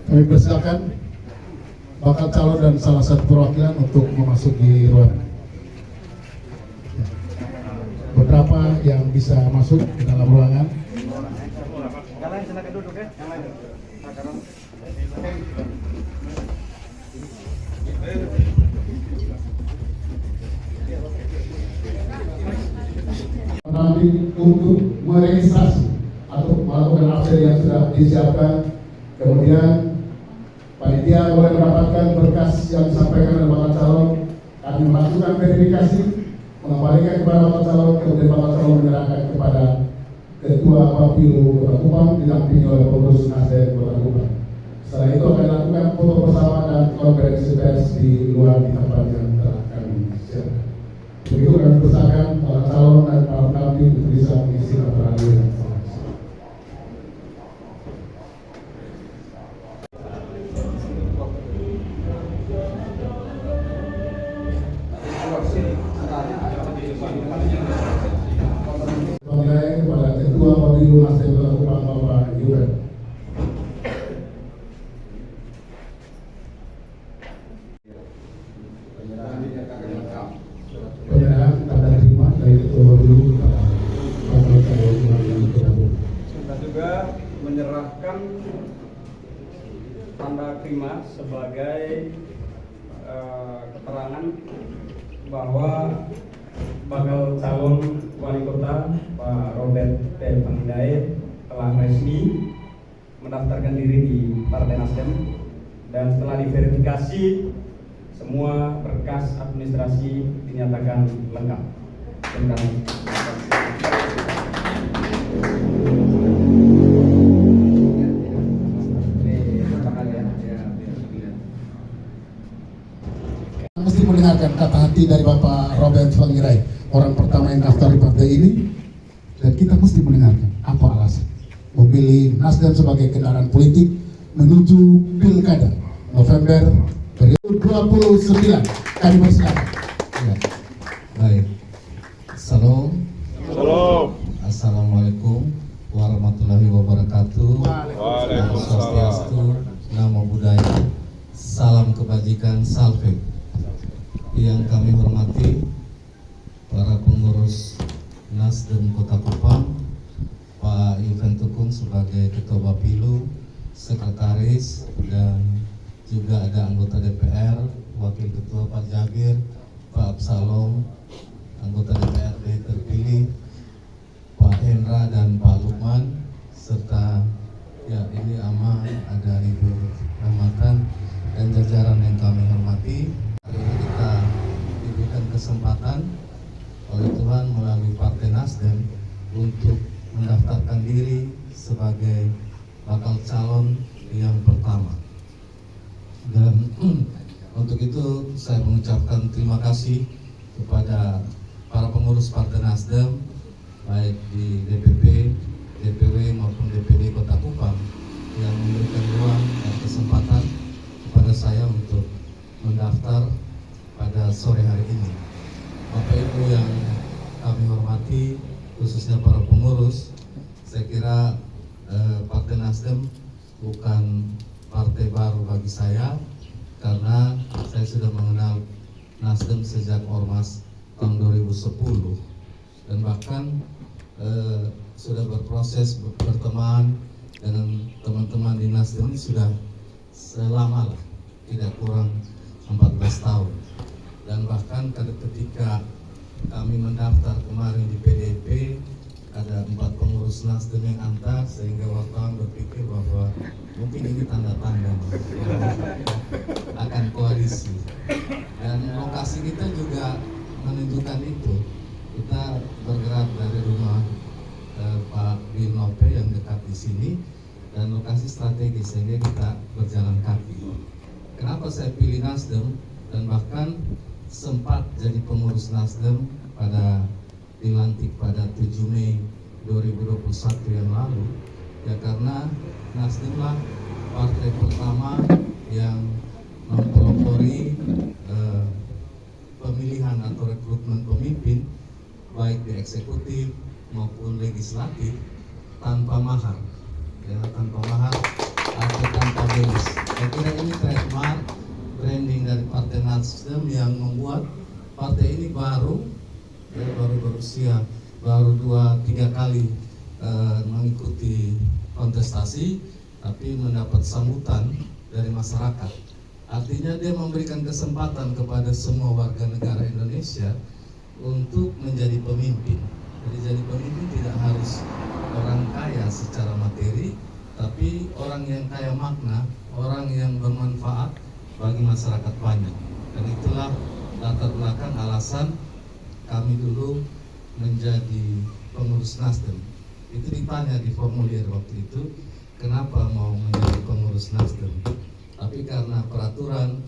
Kami persilakan bakal calon dan salah satu perwakilan untuk memasuki ruangan. Beberapa yang bisa masuk ke dalam ruangan. Yang lain silakan duduk ya. Yang lain. Nanti untuk meregistrasi atau melakukan absen yang sudah disiapkan, kemudian panitia boleh mendapatkan berkas yang disampaikan oleh bakal calon. Kami melakukan verifikasi, mengembalikan kepada bakal calon, kemudian bakal calon menyerahkan kepada Ketua Bapilu Kota Kupang didampingi oleh pengurus Nasdem Kota Kupang. Setelah itu akan dilakukan foto bersama dan konferensi pers di luar di tempat yang telah kami siapkan. Begitu kami persilakan para calon dan para pendamping untuk bisa mengisi laporan yang kepada Ketua Bapilu Nasdem Kota Kupang Bapak Yuben. Penyerahan tanda terima dari Ketua Bapilu kepada bakal calon yang tergabung. Kita juga menyerahkan tanda terima sebagai keterangan bahwa bakal calon wali kota Pak Robert T. Pangidait telah resmi mendaftarkan diri di Partai Nasdem dan setelah diverifikasi semua berkas administrasi dinyatakan lengkap. Terima kasih. Mesti mendengarkan kata hati dari Bapak Robert Pangidait, orang pertama yang daftar di partai ini, dan kita mesti mendengarkan apa alasan memilih Nasdem sebagai kendaraan politik menuju Pilkada November 2029. Kami persilakan. Ya. Baik. Salam. Assalamualaikum warahmatullahi wabarakatuh. Waalaikumsalam. Swastiastu, Namo Buddhaya, salam kebajikan, salve. Yang kami hormati para pengurus Nasdem Kota Kupang, Pak Yuven Tukung sebagai Ketua Bapilu, Sekretaris, dan juga ada anggota DPR, Wakil Ketua Pak Jabir, Pak Absalom, anggota DPRD terpilih, Pak Hendra dan Pak Lukman, serta ya ini Ama, ada Ibu Rahmatan dan jajaran yang kami hormati. Hari ini kita diberikan kesempatan oleh Tuhan melalui Partai Nasdem untuk mendaftarkan diri sebagai bakal calon yang pertama. Dan untuk itu saya mengucapkan terima kasih kepada para pengurus Partai Nasdem baik di DPP, DPW maupun DPD Kota Kupang yang memberikan ruang dan kesempatan kepada saya untuk mendaftar pada sore hari ini. Bapak Ibu yang kami hormati, khususnya para pengurus, saya kira Partai Nasdem bukan partai baru bagi saya, karena saya sudah mengenal Nasdem sejak Ormas tahun 2010 dan bahkan sudah berproses berteman dengan teman-teman di Nasdem ini sudah selama lah, tidak kurang 14 tahun. Dan bahkan ketika kami mendaftar kemarin di PDIP, ada 4 pengurus Nasdem yang antar, sehingga wartawan berpikir bahwa mungkin ini tanda-tanda akan koalisi. Dan lokasi kita juga menunjukkan itu. Kita bergerak dari rumah Pak Binope yang dekat di sini, dan lokasi strategis sehingga kita berjalan kaki. Kenapa saya pilih Nasdem dan bahkan sempat jadi pengurus Nasdem pada dilantik pada 7 Mei 2021 yang lalu, ya karena Nasdem lah partai pertama yang mempelopori pemilihan atau rekrutmen pemimpin baik di eksekutif maupun legislatif tanpa mahar, ya, tanpa mahar. Nasdem yang membuat partai ini baru berusia baru 2-3 kali mengikuti kontestasi, tapi mendapat sambutan dari masyarakat. Artinya dia memberikan kesempatan kepada semua warga negara Indonesia untuk menjadi pemimpin. Jadi jadi pemimpin tidak harus orang kaya secara materi, tapi orang yang kaya makna, orang yang bermanfaat bagi masyarakat banyak. Dan itulah latar belakang alasan kami dulu menjadi pengurus Nasdem. Itu ditanya di formulir waktu itu, kenapa mau menjadi pengurus Nasdem? Tapi karena peraturan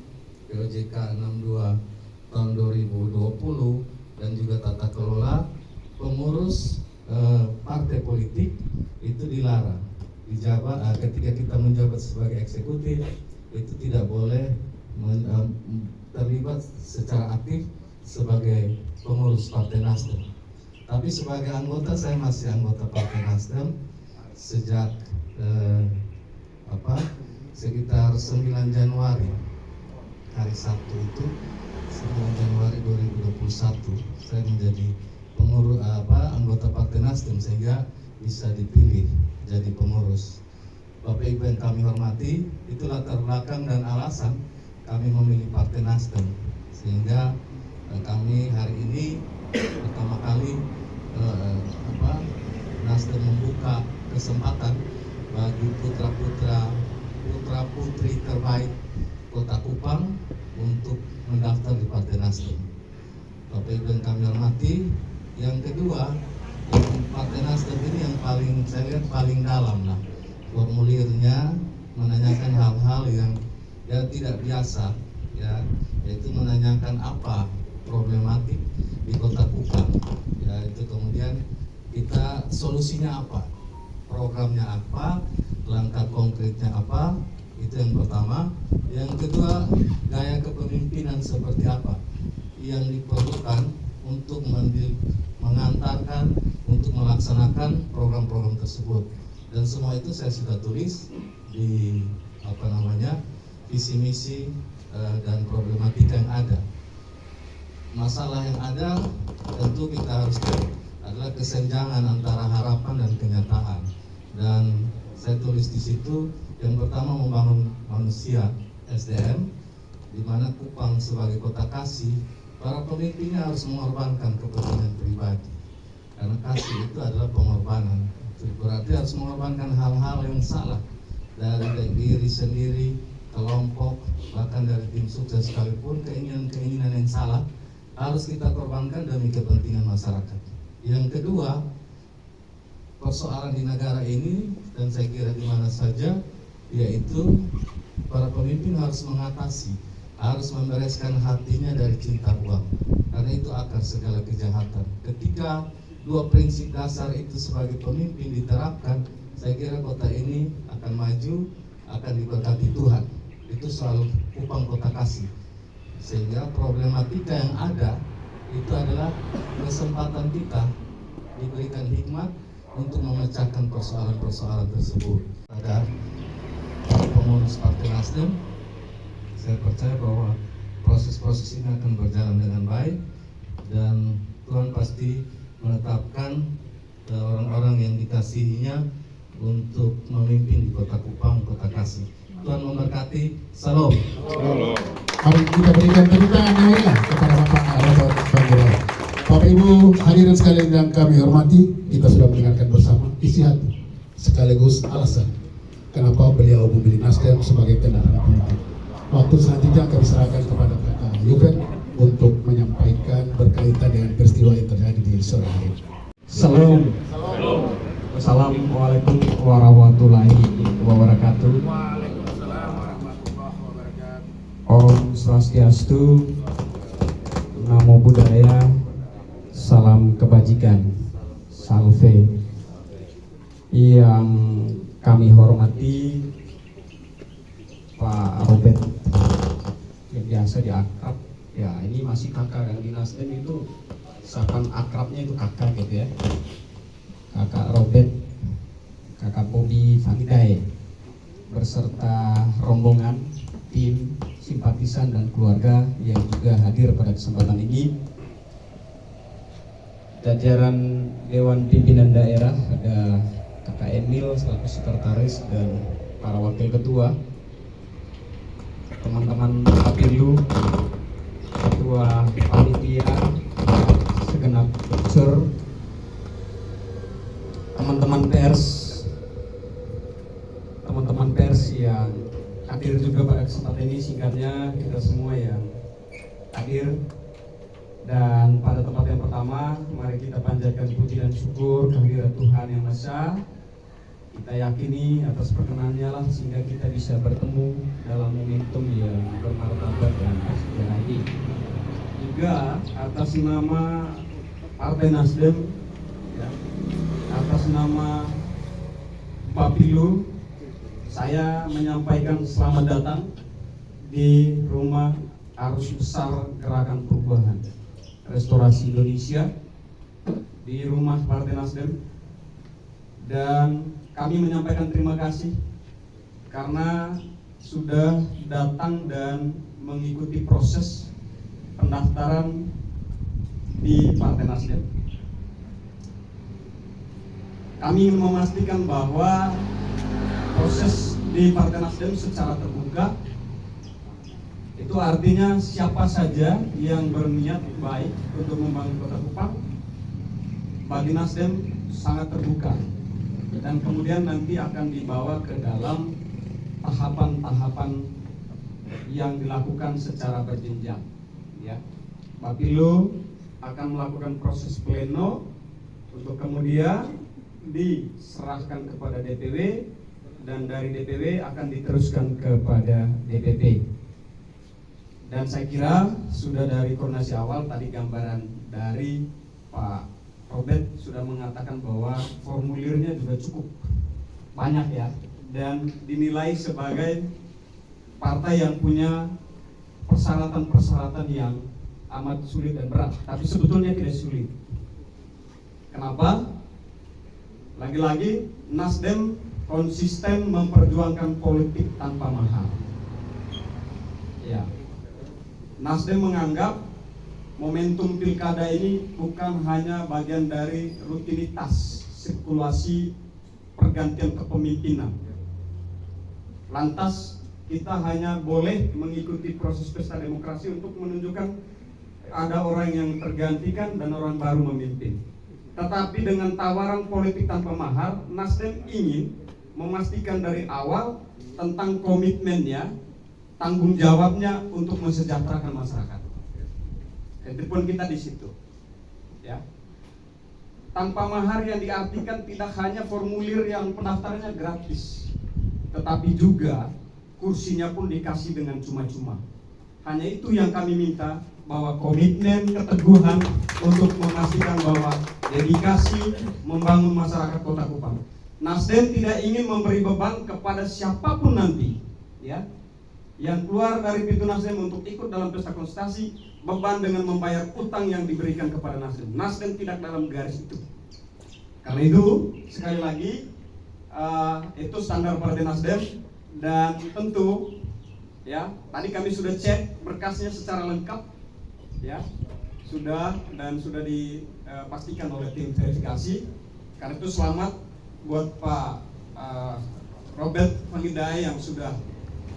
POJK 62 tahun 2020 dan juga tata kelola, pengurus partai politik itu dilarang. Ketika kita menjabat sebagai eksekutif, itu tidak boleh terlibat secara aktif sebagai pengurus Partai Nasdem. Tapi sebagai anggota, saya masih anggota Partai Nasdem sejak sekitar 9 Januari, hari Sabtu itu 9 Januari 2021 saya menjadi anggota Partai Nasdem sehingga bisa dipilih jadi pengurus. Bapak Ibu yang kami hormati, itu latar belakang dan alasan kami memilih Partai Nasdem, sehingga kami hari ini pertama kali Nasdem membuka kesempatan bagi putra-putri terbaik Kota Kupang untuk mendaftar di Partai Nasdem. Bapak Ibu yang kami hormati, yang kedua, Partai Nasdem ini yang paling saya lihat paling dalam lah. Formulirnya menanyakan hal-hal yang tidak biasa, yaitu menanyakan apa problematik di Kota Kupang, itu kemudian kita solusinya apa, programnya apa, langkah konkretnya apa, itu yang pertama. Yang kedua, gaya kepemimpinan seperti apa yang diperlukan untuk mengantarkan, untuk melaksanakan program-program tersebut. Dan semua itu saya sudah tulis di visi misi dan problematika yang ada. Masalah yang ada tentu kita harus adalah kesenjangan antara harapan dan kenyataan. Dan saya tulis di situ yang pertama membangun manusia SDM, di mana Kupang sebagai kota kasih, para pemimpinnya harus mengorbankan kepentingan pribadi. Karena kasih itu adalah pengorbanan. Itu berarti harus mengorbankan hal-hal yang salah dari diri sendiri, kelompok, bahkan dari tim sukses sekalipun, keinginan-keinginan yang salah harus kita korbankan demi kepentingan masyarakat. Yang kedua, persoalan di negara ini dan saya kira di mana saja, yaitu para pemimpin harus mengatasi, harus membereskan hatinya dari cinta uang, karena itu akar segala kejahatan. Ketika dua prinsip dasar itu sebagai pemimpin diterapkan, saya kira kota ini akan maju, akan diberkati Tuhan. Itu selalu Kupang kota kasih. Sehingga problematika yang ada itu adalah kesempatan kita diberikan hikmat untuk memecahkan persoalan-persoalan tersebut. Ada pengurus Partai Nasdem, saya percaya bahwa proses-proses ini akan berjalan dengan baik dan Tuhan pasti menetapkan orang-orang yang dikasihinya untuk memimpin di Kota Kupang, Kota Kasih. Tuhan memberkati. Salam. Mari kita berikan tepuk tangan yang meriah kepada Bapak Robert Bangirao. Bapak Ibu hadirin sekalian yang kami hormati, kita sudah mendengarkan bersama isi hati sekaligus alasan kenapa beliau memilih Nasdem sebagai kendaraan politik. Waktu selanjutnya kami serahkan kepada Pak Yuven untuk menyampaikan berkaitan dengan peristiwa yang terjadi di sore hari. Salam. Assalamualaikum warahmatullahi wabarakatuh. Om Swastiastu, Namo Buddhaya, salam kebajikan, salve. Yang kami hormati Pak Robert, yang biasa diakrab, ya ini masih kakak yang di Nasdem itu, sapaan akrabnya itu kakak gitu ya. Kakak Robert, kakak Bobby Fangidai, berserta rombongan tim simpatisan dan keluarga yang juga hadir pada kesempatan ini. Jajaran Dewan Pimpinan Daerah, ada Kakak Emil selaku sekretaris dan para wakil ketua, teman-teman Kapilu, ketua panitia, segenap unsur, teman-teman pers yang hadir juga pada kesempatan ini, singkatnya kita semua yang hadir. Dan pada tempat yang pertama, mari kita panjatkan puji dan syukur kehadirat Tuhan Yang Maha Esa. Kita yakini atas perkenannya lah sehingga kita bisa bertemu dalam momentum yang bermartabat dan bersejarah ini. Juga atas nama Partai Nasdem, ya, atas nama Bapilu, saya menyampaikan selamat datang di rumah Arus Besar Gerakan Perubahan Restorasi Indonesia, di rumah Partai Nasdem. Dan kami menyampaikan terima kasih karena sudah datang dan mengikuti proses pendaftaran di Partai Nasdem. Kami ingin memastikan bahwa proses di Partai Nasdem secara terbuka. Itu artinya siapa saja yang berniat baik untuk membangun Kota Kupang, bagi Nasdem sangat terbuka, dan kemudian nanti akan dibawa ke dalam tahapan-tahapan yang dilakukan secara berjenjang. Ya, Bapilu akan melakukan proses pleno untuk kemudian diserahkan kepada DPW, dan dari DPW akan diteruskan kepada DPP. Dan saya kira sudah dari koordinasi awal tadi gambaran dari Pak Robert sudah mengatakan bahwa formulirnya juga cukup banyak ya, dan dinilai sebagai partai yang punya persyaratan-persyaratan yang amat sulit dan berat, tapi sebetulnya tidak sulit. Kenapa? Lagi-lagi Nasdem konsisten memperjuangkan politik tanpa mahar. Ya. Nasdem menganggap momentum pilkada ini bukan hanya bagian dari rutinitas sirkulasi pergantian kepemimpinan. Lantas kita hanya boleh mengikuti proses pesta demokrasi untuk menunjukkan ada orang yang tergantikan dan orang baru memimpin. Tetapi dengan tawaran politik tanpa mahar, Nasdem ingin memastikan dari awal tentang komitmennya, tanggung jawabnya untuk mensejahterakan masyarakat. Itu pun kita di situ. Ya. Tanpa mahar yang diartikan tidak hanya formulir yang pendaftarannya gratis, tetapi juga kursinya pun dikasih dengan cuma-cuma. Hanya itu yang kami minta, bahwa komitmen, keteguhan untuk memastikan bahwa dedikasi membangun masyarakat Kota Kupang. Nasdem tidak ingin memberi beban kepada siapapun nanti, ya, yang keluar dari pintu Nasdem untuk ikut dalam pesta konstitusi, beban dengan membayar utang yang diberikan kepada Nasdem. Nasdem tidak dalam garis itu. Karena itu, sekali lagi, itu standar Partai Nasdem, dan tentu, ya, tadi kami sudah cek berkasnya secara lengkap, ya, sudah dipastikan oleh tim verifikasi. Karena itu selamat buat Pak Robert Pangidai yang sudah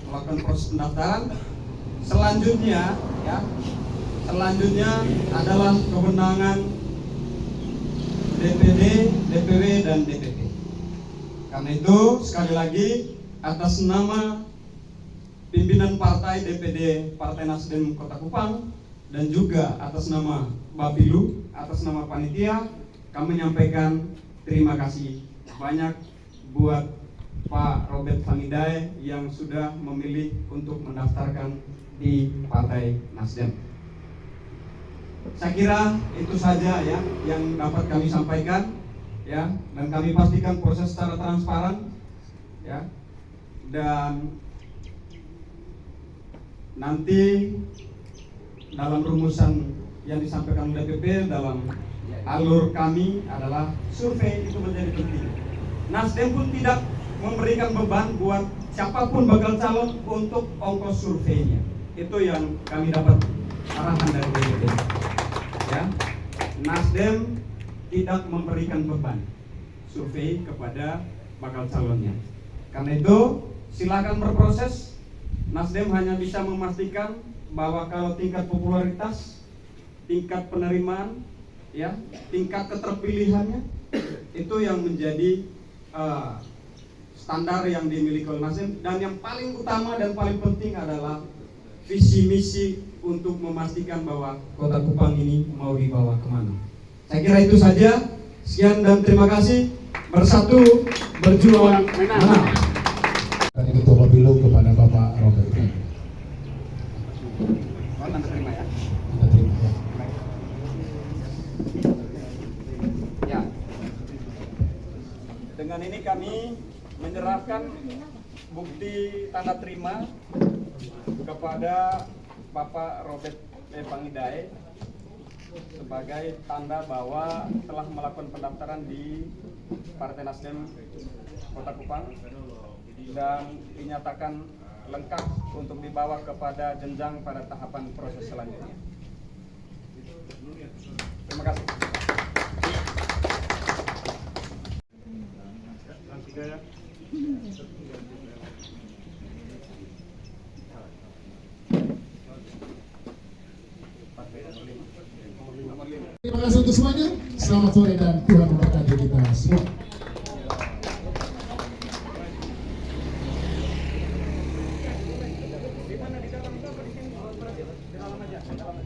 melakukan proses pendaftaran. Selanjutnya adalah kewenangan DPD, DPW dan DPP. Karena itu sekali lagi atas nama pimpinan partai DPD Partai Nasdem Kota Kupang dan juga atas nama Bapilu, atas nama panitia, kami menyampaikan terima kasih banyak buat Pak Robert Pangidai yang sudah memilih untuk mendaftarkan di Partai Nasdem. Saya kira itu saja ya yang dapat kami sampaikan, ya, dan kami pastikan proses secara transparan, ya, dan nanti dalam rumusan yang disampaikan oleh DPP dalam alur kami adalah survei itu menjadi penting. Nasdem pun tidak memberikan beban buat siapapun bakal calon untuk ongkos surveinya. Itu yang kami dapat arahan dari DPD. Ya, Nasdem tidak memberikan beban survei kepada bakal calonnya. Karena itu silakan berproses. Nasdem hanya bisa memastikan bahwa kalau tingkat popularitas, tingkat penerimaan, ya, tingkat keterpilihannya itu yang menjadi standar yang dimiliki oleh Nasdem, dan yang paling utama dan paling penting adalah visi misi untuk memastikan bahwa Kota Kupang ini mau dibawa kemana. Saya kira itu saja. Sekian dan terima kasih. Bersatu berjuang menang. Dari Ketua Pemilu kepada Bapak Robert. Anda terima ya. Kita terima ya. Ya. Dengan ini kami menyerahkan bukti tanda terima kepada Bapak Robert E. Pangidai sebagai tanda bahwa telah melakukan pendaftaran di Partai Nasdem Kota Kupang dan dinyatakan lengkap untuk dibawa kepada jenjang pada tahapan proses selanjutnya. Terima kasih. Terima kasih untuk semuanya. Selamat sore dan Tuhan memberkati kita semua. Di mana, di dalam atau di sini? Di dalam aja.